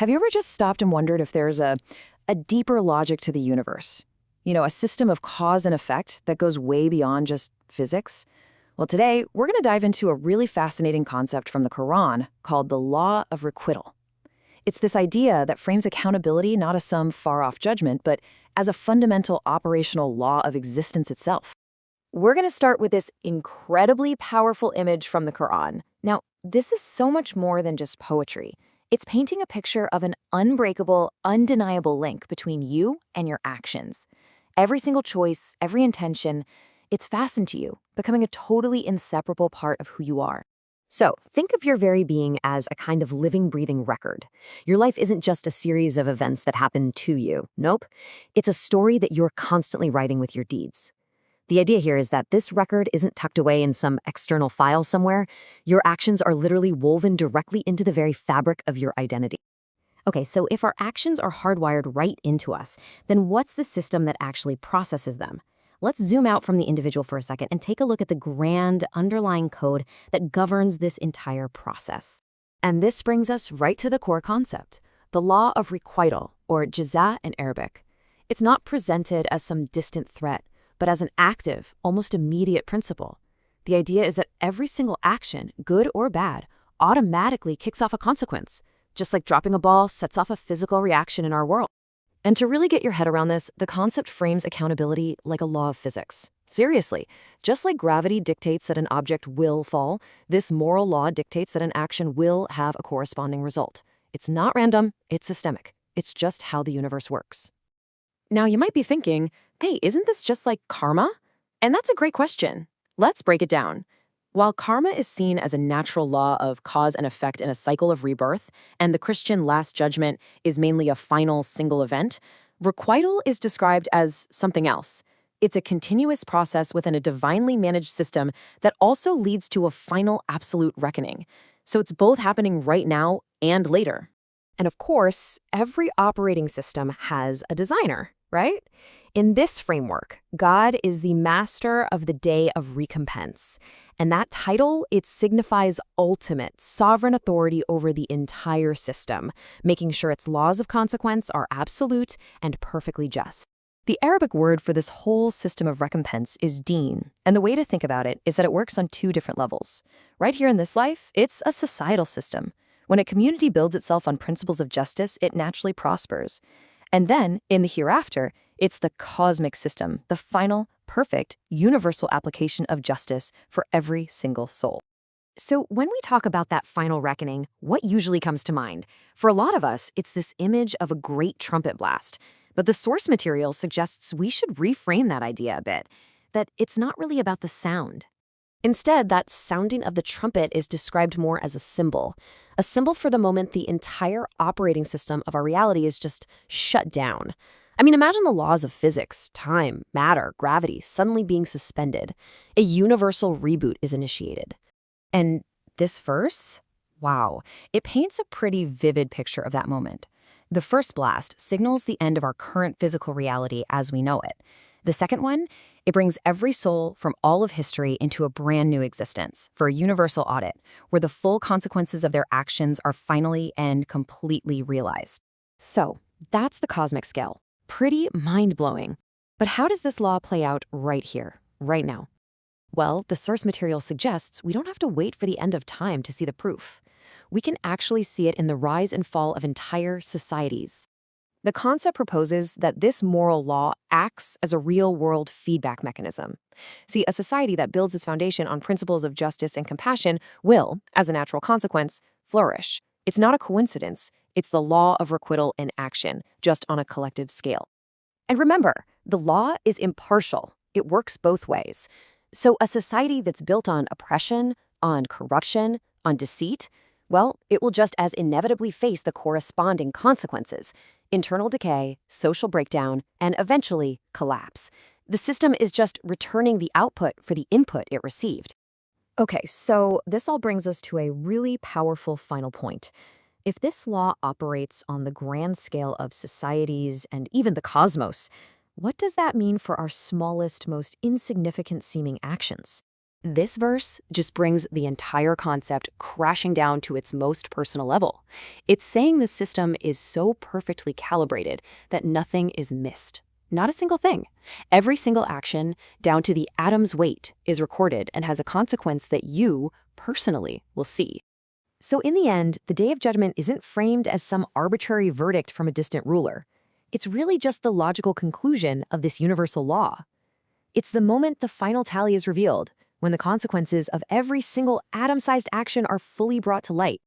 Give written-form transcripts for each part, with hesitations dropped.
Have you ever just stopped and wondered if there's a deeper logic to the universe? A system of cause and effect that goes way beyond just physics? Well, today, we're going to dive into a really fascinating concept from the Quran called the Law of Requital. It's this idea that frames accountability not as some far-off judgment, but as a fundamental operational law of existence itself. We're going to start with this incredibly powerful image from the Quran. Now, this is so much more than just poetry. It's painting a picture of an unbreakable, undeniable link between you and your actions. Every single choice, every intention, it's fastened to you, becoming a totally inseparable part of who you are. So, think of your very being as a kind of living, breathing record. Your life isn't just a series of events that happen to you. Nope. It's a story that you're constantly writing with your deeds. The idea here is that this record isn't tucked away in some external file somewhere. Your actions are literally woven directly into the very fabric of your identity. Okay, so if our actions are hardwired right into us, then what's the system that actually processes them? Let's zoom out from the individual for a second and take a look at the grand underlying code that governs this entire process. And this brings us right to the core concept, the Law of Requital, or Jazāʼ in Arabic. It's not presented as some distant threat, but as an active, almost immediate principle. The idea is that every single action, good or bad, automatically kicks off a consequence, just like dropping a ball sets off a physical reaction in our world. And to really get your head around this, the concept frames accountability like a law of physics. Seriously, just like gravity dictates that an object will fall, this moral law dictates that an action will have a corresponding result. It's not random, it's systemic. It's just how the universe works. Now, you might be thinking, hey, isn't this just like karma? And that's a great question. Let's break it down. While karma is seen as a natural law of cause and effect in a cycle of rebirth, and the Christian Last Judgment is mainly a final single event, requital is described as something else. It's a continuous process within a divinely managed system that also leads to a final absolute reckoning. So it's both happening right now and later. And of course, every operating system has a designer, right? In this framework, God is the master of the day of recompense. And that title, it signifies ultimate, sovereign authority over the entire system, making sure its laws of consequence are absolute and perfectly just. The Arabic word for this whole system of recompense is Dīn, and the way to think about it is that it works on two different levels. Right here in this life, it's a societal system. When a community builds itself on principles of justice, it naturally prospers. And then, in the hereafter, it's the cosmic system, the final, perfect, universal application of justice for every single soul. So when we talk about that final reckoning, what usually comes to mind? For a lot of us, it's this image of a great trumpet blast. But the source material suggests we should reframe that idea a bit, that it's not really about the sound. Instead, that sounding of the trumpet is described more as a symbol for the moment the entire operating system of our reality is just shut down. I mean, imagine the laws of physics, time, matter, gravity suddenly being suspended. A universal reboot is initiated. And this verse, wow, it paints a pretty vivid picture of that moment. The first blast signals the end of our current physical reality as we know it. The second one, it brings every soul from all of history into a brand new existence for a universal audit, where the full consequences of their actions are finally and completely realized. So, that's the cosmic scale. Pretty mind-blowing. But how does this law play out right here, right now? Well, the source material suggests we don't have to wait for the end of time to see the proof. We can actually see it in the rise and fall of entire societies. The concept proposes that this moral law acts as a real-world feedback mechanism. See, a society that builds its foundation on principles of justice and compassion will, as a natural consequence, flourish. It's not a coincidence. It's the law of requital in action, just on a collective scale. And remember, the law is impartial. It works both ways. So a society that's built on oppression, on corruption, on deceit, well, it will just as inevitably face the corresponding consequences: internal decay, social breakdown, and eventually collapse. The system is just returning the output for the input it received. Okay, so this all brings us to a really powerful final point. If this law operates on the grand scale of societies and even the cosmos, what does that mean for our smallest, most insignificant seeming actions? This verse just brings the entire concept crashing down to its most personal level. It's saying the system is so perfectly calibrated that nothing is missed. Not a single thing. Every single action, down to the atom's weight, is recorded and has a consequence that you, personally, will see. So in the end, the Day of Judgment isn't framed as some arbitrary verdict from a distant ruler. It's really just the logical conclusion of this universal law. It's the moment the final tally is revealed, when the consequences of every single atom-sized action are fully brought to light.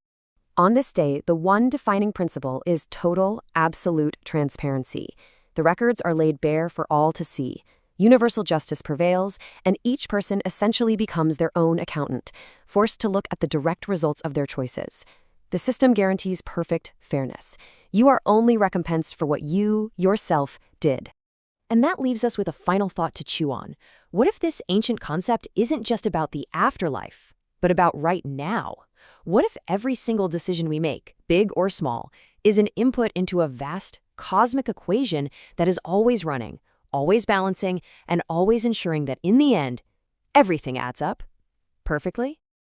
On this day, the one defining principle is total, absolute transparency. The records are laid bare for all to see. Universal justice prevails, and each person essentially becomes their own accountant, forced to look at the direct results of their choices. The system guarantees perfect fairness. You are only recompensed for what you, yourself, did. And that leaves us with a final thought to chew on. What if this ancient concept isn't just about the afterlife, but about right now? What if every single decision we make, big or small, is an input into a vast, cosmic equation that is always running, always balancing, and always ensuring that in the end, everything adds up perfectly?